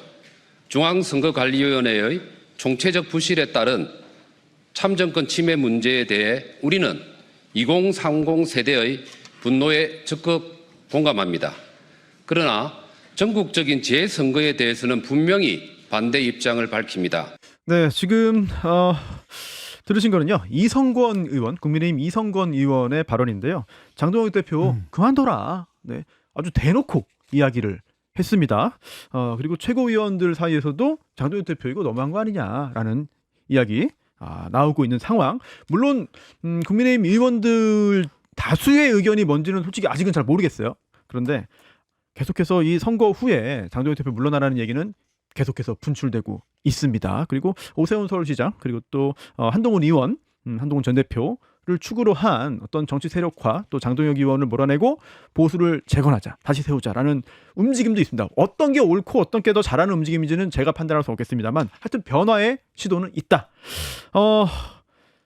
중앙선거관리위원회의 총체적 부실에 따른 참정권 침해 문제에 대해 우리는 2030 세대의 분노에 적극 공감합니다. 그러나 전국적인 재선거에 대해서는 분명히 반대 입장을 밝힙니다. 네, 지금 들으신 거는요. 이성권 의원, 국민의힘 이성권 의원의 발언인데요. 장동혁 대표 그만둬라. 네, 아주 대놓고 이야기를 했습니다. 그리고 최고위원들 사이에서도 장동혁 대표 이거 너무한 거 아니냐라는 이야기 나오고 있는 상황. 물론 국민의힘 의원들 다수의 의견이 뭔지는 솔직히 아직은 잘 모르겠어요. 그런데 계속해서 이 선거 후에 장동혁 대표 물러나라는 얘기는 계속해서 분출되고 있습니다. 그리고 오세훈 서울시장 그리고 또 한동훈 의원, 한동훈 전 대표를 축으로 한 어떤 정치 세력화 또 장동혁 의원을 몰아내고 보수를 재건하자, 다시 세우자라는 움직임도 있습니다. 어떤 게 옳고 어떤 게 더 잘하는 움직임인지는 제가 판단할 수 없겠습니다만 하여튼 변화의 시도는 있다.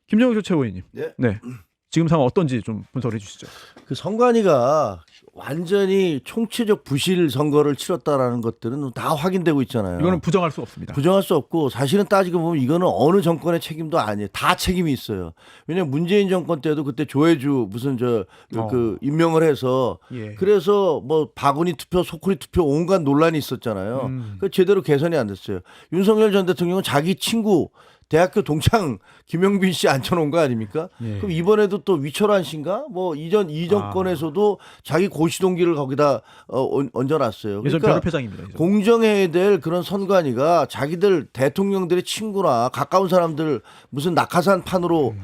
김정욱 최고위원님, 네. 지금 상황 어떤지 좀 분석해 주시죠. 그 선관위가 완전히 총체적 부실 선거를 치렀다라는 것들은 다 확인되고 있잖아요. 이거는 부정할 수 없습니다. 부정할 수 없고 사실은 따지고 보면 이거는 어느 정권의 책임도 아니에요. 다 책임이 있어요. 왜냐하면 문재인 정권 때도 그때 조혜주 무슨 그 임명을 해서 예. 그래서 뭐 바구니 투표, 소쿠리 투표 온갖 논란이 있었잖아요. 그 제대로 개선이 안 됐어요. 윤석열 전 대통령은 자기 친구 대학교 동창 김영빈 씨 앉혀놓은 거 아닙니까? 예. 그럼 이번에도 또 위철환 씨인가? 뭐 이 정권에서도 자기 고시 동기를 거기다 얹어놨어요. 예전 그러니까 벼룩회장입니다. 예전. 공정해야 될 그런 선관위가 자기들 대통령들의 친구나 가까운 사람들 무슨 낙하산 판으로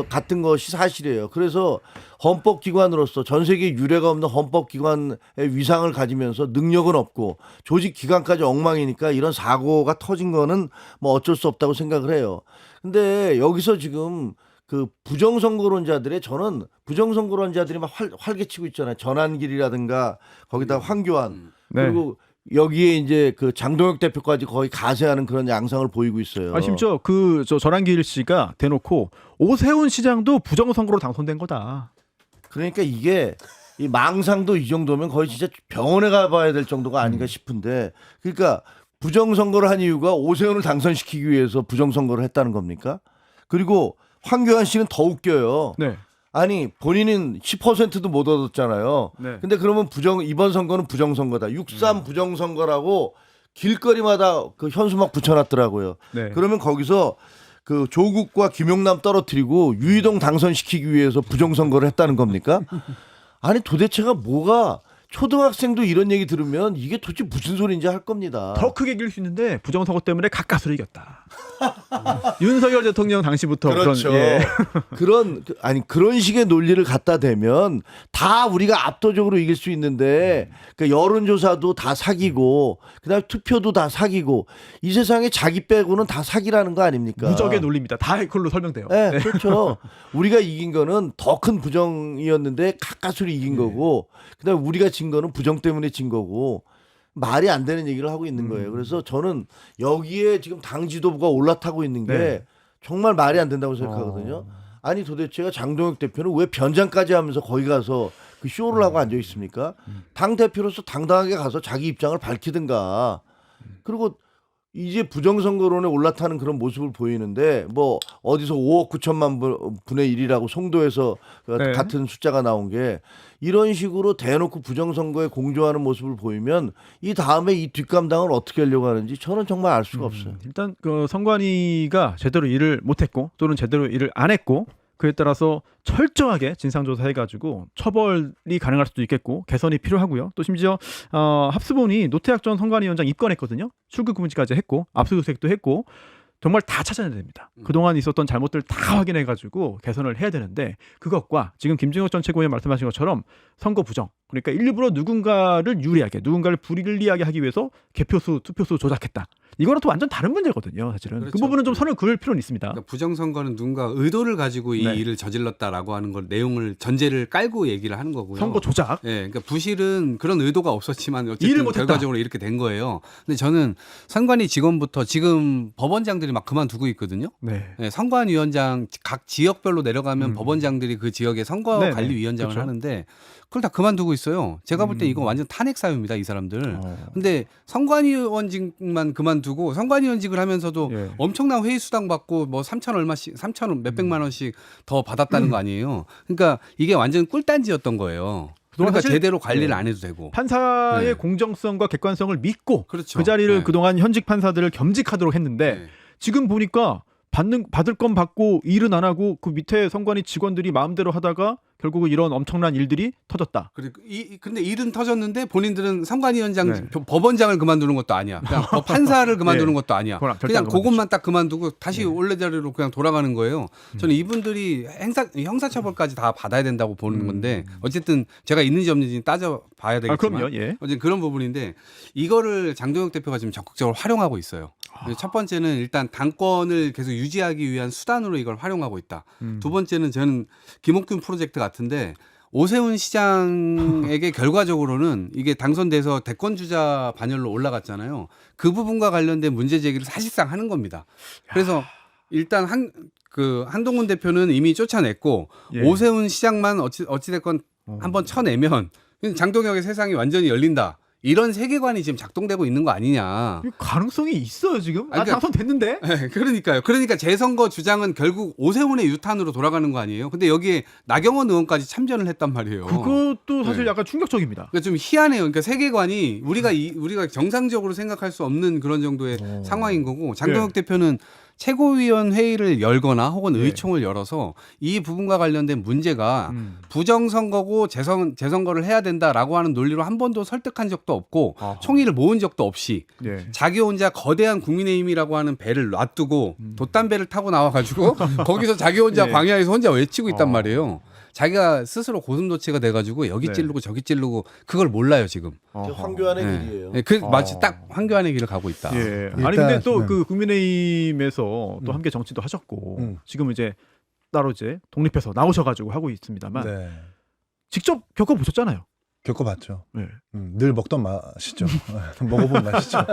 갔던 것이 사실이에요. 그래서 헌법기관으로서 전 세계 유례가 없는 헌법기관의 위상을 가지면서 능력은 없고 조직 기관까지 엉망이니까 이런 사고가 터진 거는 뭐 어쩔 수 없다고 생각을 해요. 근데 여기서 지금 그 부정선거론자들의 저는 부정선거론자들이 막 활개치고 있잖아요. 전환길이라든가 거기다 황교안 네. 그리고 여기에 이제 그 장동혁 대표까지 거의 가세하는 그런 양상을 보이고 있어요. 심지어 저 전한길 씨가 대놓고 오세훈 시장도 부정선거로 당선된 거다. 그러니까 이게 이 망상도 이 정도면 거의 진짜 병원에 가봐야 될 정도가 아닌가 싶은데 그러니까 부정선거를 한 이유가 오세훈을 당선시키기 위해서 부정선거를 했다는 겁니까? 그리고 황교안 씨는 더 웃겨요. 네. 아니 본인은 10%도 못 얻었잖아요. 네. 근데 그러면 이번 선거는 부정선거다. 6.3 부정선거라고 길거리마다 그 현수막 붙여놨더라고요. 네. 그러면 거기서 그 조국과 김용남 떨어뜨리고 유이동 당선시키기 위해서 부정선거를 했다는 겁니까? 아니 도대체가 뭐가 초등학생도 이런 얘기 들으면 이게 도대체 무슨 소리인지 할 겁니다. 더 크게 이길 수 있는데 부정선거 때문에 가까스로 이겼다. 윤석열 대통령 당시부터 그렇죠. 그런 그런 식의 논리를 갖다 대면 다 우리가 압도적으로 이길 수 있는데 그러니까 여론조사도 다 사기고 그다음에 투표도 다 사기고 이 세상에 자기 빼고는 다 사기라는 거 아닙니까? 무적의 논리입니다. 다 그걸로 설명돼요. 네, 그렇죠. 우리가 이긴 거는 더 큰 부정이었는데 가까스로 이긴 거고 그다음에 우리가 진 거는 부정 때문에 진 거고 말이 안 되는 얘기를 하고 있는 거예요. 그래서 저는 여기에 지금 당 지도부가 올라타고 있는 게 네. 정말 말이 안 된다고 생각하거든요. 아니 도대체가 장동혁 대표는 왜 변장까지 하면서 거기 가서 그 쇼를 하고 앉아 있습니까? 당 대표로서 당당하게 가서 자기 입장을 밝히든가. 그리고 이제 부정선거론에 올라타는 그런 모습을 보이는데 뭐 어디서 5억 9천만 분의 1이라고 송도에서 네. 같은 숫자가 나온 게 이런 식으로 대놓고 부정선거에 공조하는 모습을 보이면 이 다음에 이 뒷감당을 어떻게 하려고 하는지 저는 정말 알 수가 없어요. 일단 그 선관위가 제대로 일을 못했고 또는 제대로 일을 안 했고 그에 따라서 철저하게 진상조사해가지고 처벌이 가능할 수도 있겠고 개선이 필요하고요. 또 심지어 합수본이 노태학 전 선관위원장 입건했거든요. 출국 금지까지 했고 압수수색도 했고 정말 다 찾아내야 됩니다. 그동안 있었던 잘못들 다 확인해가지고 개선을 해야 되는데 그것과 지금 김진욱 전 최고위원 말씀하신 것처럼 선거 부정 그러니까 일부러 누군가를 유리하게 누군가를 불리하게 하기 위해서 개표수 투표수 조작했다. 이거는 또 완전 다른 문제거든요. 사실은 그렇죠. 그 부분은 좀 선을 그을 필요는 있습니다. 그러니까 부정선거는 누군가 의도를 가지고 이 네. 일을 저질렀다라고 하는 걸 내용을 전제를 깔고 얘기를 하는 거고요. 선거 조작. 예, 그러니까 부실은 그런 의도가 없었지만 일을 어쨌든 못했다. 결과적으로 이렇게 된 거예요. 근데 저는 선관위 직원부터 지금 법원장들이 막 그만두고 있거든요. 네. 예, 선관위원장 각 지역별로 내려가면 법원장들이 그 지역의 선거관리위원장을 그렇죠. 하는데 그걸 다 그만두고 있어요. 제가 볼 때 이거 완전 탄핵 사유입니다, 이 사람들. 어. 근데 선관위원직만 그만두고 선관위원직을 하면서도 예. 엄청난 회의 수당 받고 뭐 3천 얼마씩 3천 몇백만 원씩 더 받았다는 거 아니에요. 그러니까 이게 완전 꿀단지였던 거예요. 그러니까 사실- 제대로 관리를 안 해도 되고. 판사의 네. 공정성과 객관성을 믿고 그렇죠. 그 자리를 네. 그동안 현직 판사들을 겸직하도록 했는데 네. 지금 보니까 받을 건 받고 일은 안 하고 그 밑에 선관위 직원들이 마음대로 하다가 결국은 이런 엄청난 일들이 터졌다. 그리고 근데 일은 터졌는데 본인들은 선관위원장 네. 법원장을 그만두는 것도 아니야. 그냥 판사를 그만두는 네. 것도 아니야. 그건 절대 그냥 안 그것만 딱 그만두고 다시 원래 자리로 그냥 돌아가는 거예요. 저는 이분들이 형사처벌까지 다 받아야 된다고 보는 건데 어쨌든 제가 있는지 없는지 따져 봐야 되겠지만 그럼요. 예. 어쨌든 그런 부분인데 이거를 장동혁 대표가 지금 적극적으로 활용하고 있어요. 첫 번째는 일단 당권을 계속 유지하기 위한 수단으로 이걸 활용하고 있다. 두 번째는 저는 김옥균 프로젝트 같은데 오세훈 시장에게 결과적으로는 이게 당선돼서 대권 주자 반열로 올라갔잖아요. 그 부분과 관련된 문제 제기를 사실상 하는 겁니다. 그래서 일단 한동훈 대표는 이미 쫓아냈고 예. 오세훈 시장만 어찌됐건 한번 쳐내면 장동혁의 세상이 완전히 열린다. 이런 세계관이 지금 작동되고 있는 거 아니냐. 가능성이 있어요 지금. 아니, 그러니까- 당선됐는데. 네, 그러니까요. 그러니까 재선거 주장은 결국 오세훈의 유탄으로 돌아가는 거 아니에요. 근데 여기에 나경원 의원까지 참전을 했단 말이에요. 그것도 사실 네. 약간 충격적입니다. 그러니까 좀 희한해요. 그러니까 세계관이 우리가 정상적으로 생각할 수 없는 그런 정도의 상황인 거고 장동혁 대표는 최고위원 회의를 열거나 혹은 의총을 열어서 이 부분과 관련된 문제가 부정선거고 재선거를 해야 된다라고 하는 논리로 한 번도 설득한 적도 없고 아하. 총의를 모은 적도 없이 예. 자기 혼자 거대한 국민의힘이라고 하는 배를 놔두고 돛담배를 타고 나와가지고 거기서 자기 혼자 예. 광야에서 혼자 외치고 있단 어. 말이에요. 자기가 스스로 고슴도치가 돼가지고 여기 네. 찌르고 저기 찌르고 그걸 몰라요 지금. 저 황교안의 네. 길이에요. 네, 마치 딱 황교안의 길을 가고 있다. 예. 일단- 아니 근데 또 그 국민의힘에서 또 음. 함께 정치도 하셨고 음. 지금 이제 따로 이제 독립해서 나오셔가지고 하고 있습니다만 네. 직접 겪어보셨잖아요. 겪어봤죠. 네. 늘 먹던 맛이죠. 먹어본 맛이죠.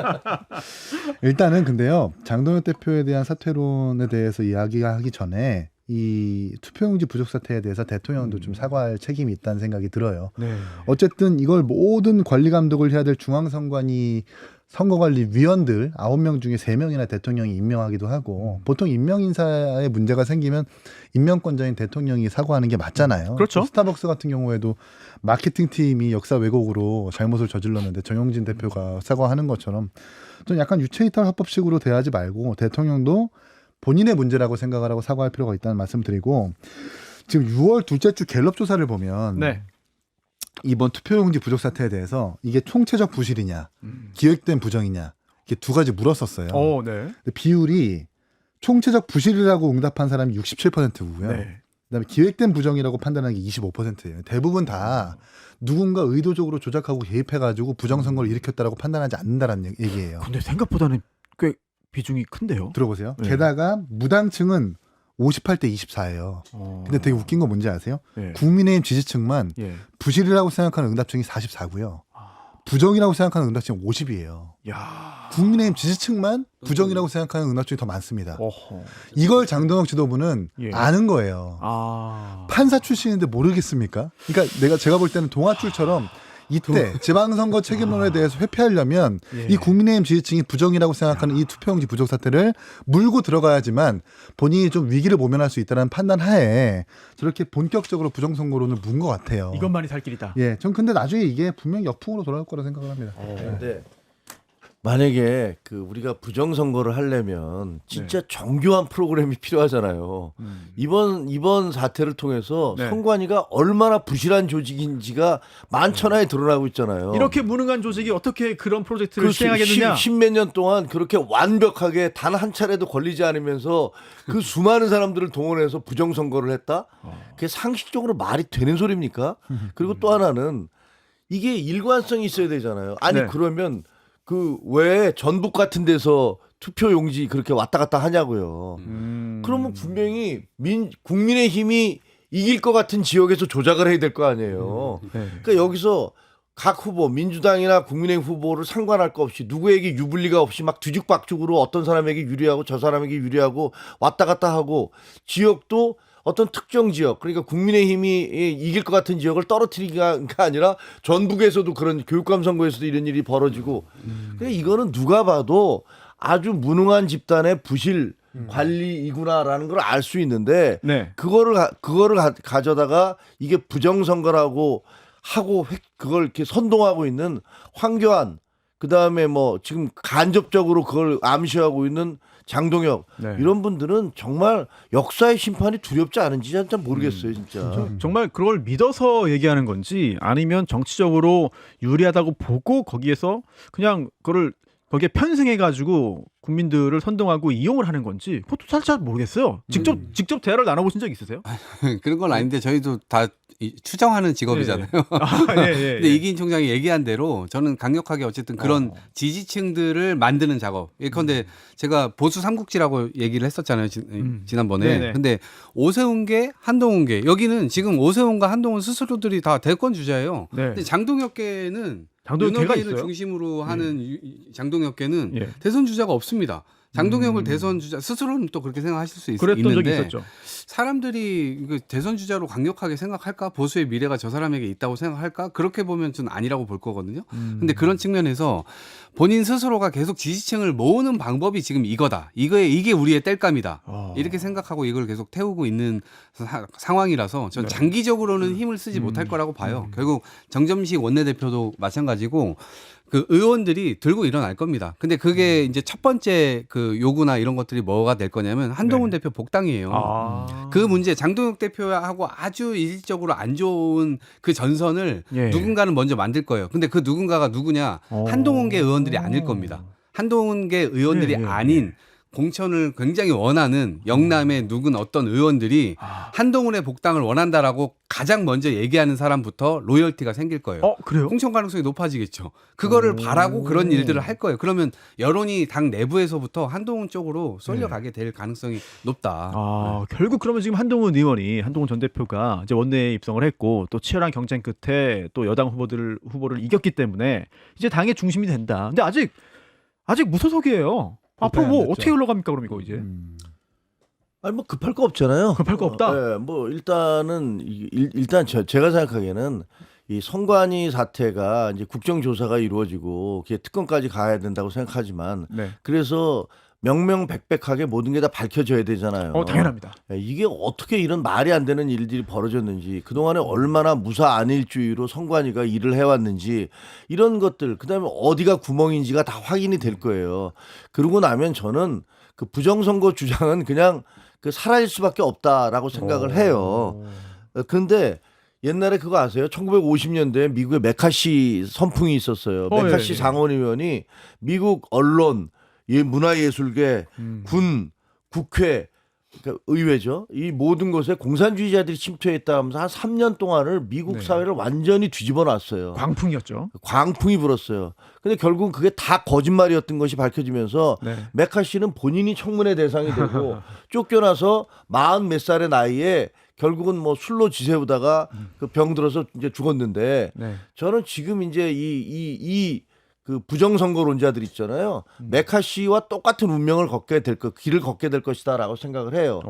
일단은 근데요. 장동혁 대표에 대한 사퇴론에 대해서 이야기하기 전에 이 투표용지 부족 사태에 대해서 대통령도 좀 사과할 책임이 있다는 생각이 들어요. 네. 어쨌든 이걸 모든 관리 감독을 해야 될 중앙선관위 선거관리위원들 9명 중에 3명이나 대통령이 임명하기도 하고 보통 임명 인사에 문제가 생기면 임명권자인 대통령이 사과하는 게 맞잖아요. 그렇죠. 스타벅스 같은 경우에도 마케팅 팀이 역사 왜곡으로 잘못을 저질렀는데 정용진 대표가 사과하는 것처럼 좀 약간 유체이탈 화법식으로 대하지 말고 대통령도 본인의 문제라고 생각을 하고 사과할 필요가 있다는 말씀 드리고 지금 6월 둘째 주 갤럽 조사를 보면 네. 이번 투표용지 부족 사태에 대해서 이게 총체적 부실이냐 기획된 부정이냐 이게 두 가지 물었었어요. 네. 근데 비율이 총체적 부실이라고 응답한 사람이 67%고요. 네. 그다음에 기획된 부정이라고 판단한 게 25%예요. 대부분 다 누군가 의도적으로 조작하고 개입해가지고 부정선거를 일으켰다라고 판단하지 않는다라는 얘기예요. 근데 생각보다는 꽤 비중이 큰데요. 들어보세요. 네. 게다가 무당층은 58대 24예요. 근데 되게 웃긴 거 뭔지 아세요? 네. 국민의힘 지지층만 예. 부실이라고 생각하는 응답층이 44고요. 부정이라고 생각하는 응답층이 50이에요. 야. 국민의힘 지지층만 부정이라고 생각하는 응답층이 더 많습니다. 어허. 이걸 장동혁 지도부는 예. 아는 거예요. 판사 출신인데 모르겠습니까? 그러니까 제가 볼 때는 동아줄처럼 이때 지방선거 책임론에 대해서 회피하려면 예. 이 국민의힘 지지층이 부정이라고 생각하는 이 투표용지 부족 사태를 물고 들어가야지만 본인이 좀 위기를 모면할 수 있다는 판단 하에 저렇게 본격적으로 부정선거론을 문 것 같아요. 이것만이 살 길이다. 예, 전 근데 나중에 이게 분명 역풍으로 돌아올 거라 생각을 합니다. 근데 만약에 그 우리가 부정선거를 하려면 진짜 정교한 프로그램이 필요하잖아요. 이번 사태를 통해서 네. 선관위가 얼마나 부실한 조직인지가 만천하에 드러나고 있잖아요. 이렇게 무능한 조직이 어떻게 그런 프로젝트를 그 시행하겠느냐? 십몇 년 동안 그렇게 완벽하게 단 한 차례도 걸리지 않으면서 그 수많은 사람들을 동원해서 부정선거를 했다? 그게 상식적으로 말이 되는 소리입니까? 그리고 또 하나는 이게 일관성이 있어야 되잖아요. 아니 네. 그러면 그 왜 전북 같은 데서 투표 용지 그렇게 왔다 갔다 하냐고요. 그러면 분명히 국민의힘이 이길 것 같은 지역에서 조작을 해야 될 거 아니에요. 네. 그러니까 여기서 각 후보 민주당이나 국민의힘 후보를 상관할 거 없이 누구에게 유불리가 없이 막 뒤죽박죽으로 어떤 사람에게 유리하고 저 사람에게 유리하고 왔다 갔다 하고 지역도 어떤 특정 지역 그러니까 국민의힘이 이길 것 같은 지역을 떨어뜨리기가 아니라 전북에서도 그런 교육감 선거에서도 이런 일이 벌어지고 그러니까 이거는 누가 봐도 아주 무능한 집단의 부실 관리이구나라는 걸 알 수 있는데 네. 그거를 가져다가 이게 부정선거라고 하고 그걸 이렇게 선동하고 있는 황교안 그다음에 뭐 지금 간접적으로 그걸 암시하고 있는 장동혁 네. 이런 분들은 정말 역사의 심판이 두렵지 않은지 진짜 모르겠어요 진짜. 정말 그걸 믿어서 얘기하는 건지 아니면 정치적으로 유리하다고 보고 거기에서 그냥 그걸 거기에 편승해가지고 국민들을 선동하고 이용을 하는 건지 그것도 살짝 모르겠어요. 직접 대화를 나눠보신 적 있으세요? 그런 건 아닌데 저희도 다 추정하는 직업이잖아요. 예. 근데 이기인 총장이 얘기한 대로 저는 강력하게 어쨌든 그런 지지층들을 만드는 작업. 예컨대 제가 보수 삼국지라고 얘기를 했었잖아요. 지난번에. 네네. 근데 오세훈계, 한동훈계 여기는 지금 오세훈과 한동훈 스스로들이 다 대권 주자예요. 네. 근데 장동혁계는 장동혁계가 윤석열을 있어요? 중심으로 하는 장동혁계는 예. 대선 주자가 없습니다. 장동혁을 대선 주자 스스로는 또 그렇게 생각하실 수 그랬던 적이 있는데 있었죠. 사람들이 이거 대선 주자로 강력하게 생각할까? 보수의 미래가 저 사람에게 있다고 생각할까? 그렇게 보면 저는 아니라고 볼 거거든요. 근데 그런 측면에서 본인 스스로가 계속 지지층을 모으는 방법이 지금 이거다. 이게 우리의 땔감이다. 이렇게 생각하고 이걸 계속 태우고 있는 상황이라서 전 장기적으로는 힘을 쓰지 못할 거라고 봐요. 결국 정점식 원내대표도 마찬가지고 그 의원들이 들고 일어날 겁니다. 근데 그게 이제 첫 번째 그 요구나 이런 것들이 뭐가 될 거냐면 한동훈 대표 복당이에요. 그 문제 장동혁 대표하고 아주 일적으로 안 좋은 그 전선을 예. 누군가는 먼저 만들 거예요. 근데 그 누군가가 누구냐? 한동훈계 의원들이 아닐 겁니다. 한동훈계 의원들이 예. 아닌 공천을 굉장히 원하는 영남의 누군 어떤 의원들이 한동훈의 복당을 원한다라고 가장 먼저 얘기하는 사람부터 로열티가 생길 거예요. 그래요? 공천 가능성이 높아지겠죠. 그거를 바라고 그런 일들을 할 거예요. 그러면 여론이 당 내부에서부터 한동훈 쪽으로 쏠려가게 될 가능성이 높다. 결국 그러면 지금 한동훈 전 대표가 이제 원내에 입성을 했고 또 치열한 경쟁 끝에 또 여당 후보를 이겼기 때문에 이제 당의 중심이 된다. 근데 아직 무소속이에요. 앞으로 뭐 어떻게 흘러갑니까 그럼 이거 이제? 아니 뭐 급할 거 없잖아요. 급할 거 없다. 뭐 일단 제가 생각하기에는 이 선관위 사태가 이제 국정조사가 이루어지고 그게 특검까지 가야 된다고 생각하지만 네. 그래서 명명백백하게 모든 게 다 밝혀져야 되잖아요. 당연합니다. 이게 어떻게 이런 말이 안 되는 일들이 벌어졌는지 그동안에 얼마나 무사 안일주의로 선관위가 일을 해왔는지 이런 것들 그다음에 어디가 구멍인지가 다 확인이 될 거예요. 그러고 나면 저는 그 부정선거 주장은 그냥 그 사라질 수밖에 없다라고 생각을 해요. 근데 옛날에 그거 아세요? 1950년대에 미국에 메카시 선풍이 있었어요. 메카시 예. 상원의원이 미국 언론, 문화예술계, 군, 국회, 그러니까 의회죠. 이 모든 것에 공산주의자들이 침투했다 하면서 한 3년 동안을 미국 네. 사회를 완전히 뒤집어 놨어요. 광풍이었죠. 광풍이 불었어요. 근데 결국 그게 다 거짓말이었던 것이 밝혀지면서 네. 메카시는 본인이 청문회 대상이 되고 쫓겨나서 40 몇 살의 나이에 결국은 뭐 술로 지새우다가 그 병 들어서 이제 죽었는데 네. 저는 지금 이제 그 부정선거론자들 있잖아요. 메카시와 똑같은 운명을 길을 걷게 될 것이다라고 생각을 해요.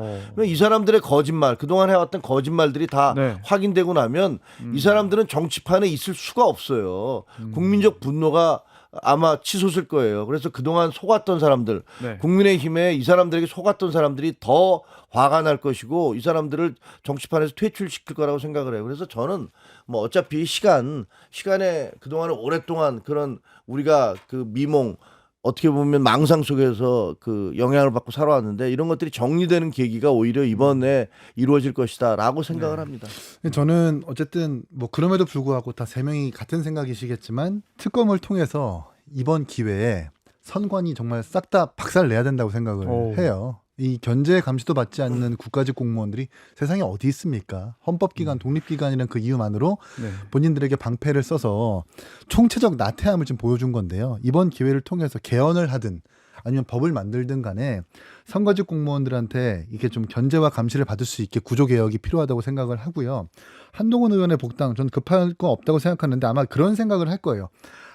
이 사람들의 거짓말, 그동안 해왔던 거짓말들이 다 네. 확인되고 나면 이 사람들은 정치판에 있을 수가 없어요. 국민적 분노가 아마 치솟을 거예요. 그래서 그동안 속았던 사람들, 네. 국민의힘에 이 사람들에게 속았던 사람들이 더 화가 날 것이고 이 사람들을 정치판에서 퇴출시킬 거라고 생각을 해요. 그래서 저는 뭐 어차피 시간에 그동안 오랫동안 그런 우리가 그 미몽 어떻게 보면 망상 속에서 그 영향을 받고 살아왔는데 이런 것들이 정리되는 계기가 오히려 이번에 이루어질 것이다라고 생각을 합니다. 저는 어쨌든 뭐 그럼에도 불구하고 다 세 명이 같은 생각이시겠지만 특검을 통해서 이번 기회에 선관위 정말 싹 다 박살 내야 된다고 생각을 해요. 이 견제 감시도 받지 않는 국가직 공무원들이 세상에 어디 있습니까? 헌법기관, 독립기관이라는 그 이유만으로 네. 본인들에게 방패를 써서 총체적 나태함을 좀 보여준 건데요. 이번 기회를 통해서 개헌을 하든 아니면 법을 만들든 간에 선거직 공무원들한테 이게 좀 견제와 감시를 받을 수 있게 구조개혁이 필요하다고 생각을 하고요. 한동훈 의원의 복당 저는 급할 거 없다고 생각하는데 아마 그런 생각을 할 거예요.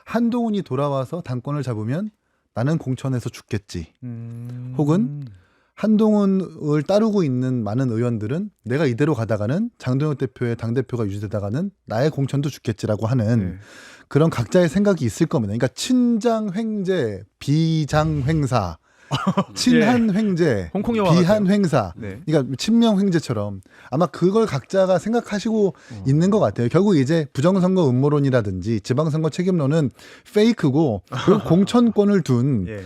한동훈이 돌아와서 당권을 잡으면 나는 공천에서 죽겠지. 혹은 한동훈을 따르고 있는 많은 의원들은 내가 이대로 가다가는 장동혁 대표의 당대표가 유지되다가는 나의 공천도 죽겠지라고 하는 그런 각자의 생각이 있을 겁니다. 그러니까 친장 횡재, 비장 횡사, 친한 횡재, 홍콩 영화 비한 같아요. 횡사. 네. 그러니까 친명 횡재처럼 아마 그걸 각자가 생각하시고 있는 것 같아요. 결국 이제 부정선거 음모론이라든지 지방선거 책임론은 페이크고 그리고 공천권을 둔 예.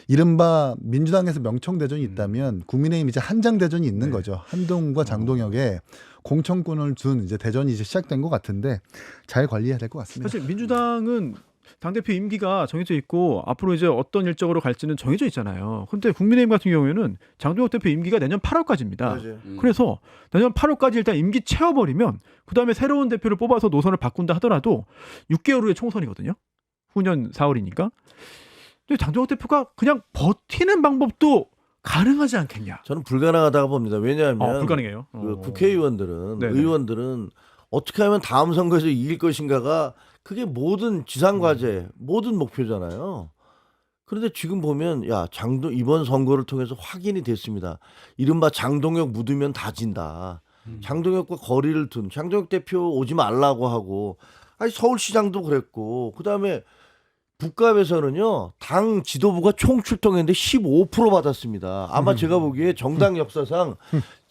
이른바 민주당에서 명청대전이 있다면 국민의힘 이제 한장대전이 있는 거죠. 한동훈과 장동혁의 공천권을 둔 이제 대전이 이제 시작된 것 같은데 잘 관리해야 될 것 같습니다. 사실 민주당은 당대표 임기가 정해져 있고 앞으로 이제 어떤 일정으로 갈지는 정해져 있잖아요. 그런데 국민의힘 같은 경우에는 장동혁 대표 임기가 내년 8월까지입니다. 맞아요. 그래서 내년 8월까지 일단 임기 채워버리면 그다음에 새로운 대표를 뽑아서 노선을 바꾼다 하더라도 6개월 후에 총선이거든요. 후년 4월이니까. 근데 장동혁 대표가 그냥 버티는 방법도 가능하지 않겠냐? 저는 불가능하다고 봅니다. 왜냐하면 불가능해요. 그 국회의원들은 네네. 의원들은 어떻게 하면 다음 선거에서 이길 것인가가 그게 모든 지상과제, 모든 목표잖아요. 그런데 지금 보면 이번 선거를 통해서 확인이 됐습니다. 이른바 장동혁 묻으면 다 진다. 장동혁과 거리를 둔 장동혁 대표 오지 말라고 하고 서울시장도 그랬고 그다음에 북갑에서는요 당 지도부가 총 출동했는데 15% 받았습니다. 아마 제가 보기에 정당 역사상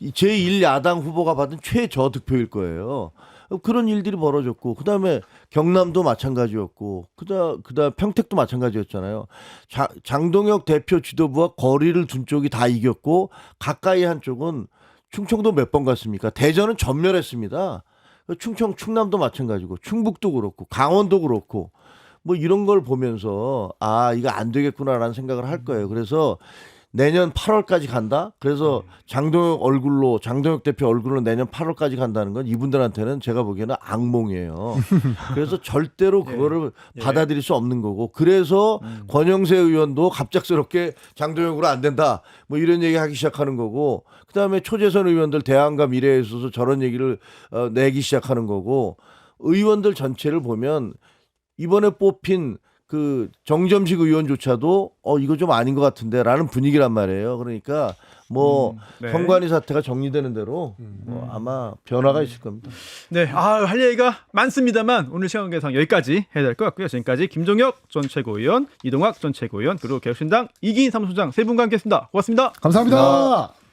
제1야당 후보가 받은 최저 득표일 거예요. 그런 일들이 벌어졌고 그다음에 경남도 마찬가지였고 그다음 평택도 마찬가지였잖아요. 장동혁 대표 지도부와 거리를 둔 쪽이 다 이겼고 가까이 한 쪽은 충청도 몇 번 갔습니까? 대전은 전멸했습니다. 충남도 마찬가지고 충북도 그렇고 강원도 그렇고 뭐 이런 걸 보면서 이거 안 되겠구나라는 생각을 할 거예요. 그래서 내년 8월까지 간다. 그래서 장동혁 대표 얼굴로 내년 8월까지 간다는 건 이분들한테는 제가 보기에는 악몽이에요. 그래서 절대로 그거를 받아들일 수 없는 거고. 그래서 권영세 의원도 갑작스럽게 장동혁으로 안 된다. 뭐 이런 얘기 하기 시작하는 거고. 그다음에 초재선 의원들 대안과 미래에 있어서 저런 얘기를 내기 시작하는 거고. 의원들 전체를 보면 이번에 뽑힌 그 정점식 의원조차도 이거 좀 아닌 것 같은데라는 분위기란 말이에요. 그러니까 뭐 네. 선관위 사태가 정리되는 대로 뭐 아마 변화가 있을 겁니다. 네, 할 얘기가 많습니다만 오늘 시간 관계상 여기까지 해야 될 것 같고요. 지금까지 김종혁 전 최고위원, 이동학 전 최고위원, 그리고 개혁신당 이기인 사무소장 세 분과 함께했습니다. 고맙습니다. 감사합니다.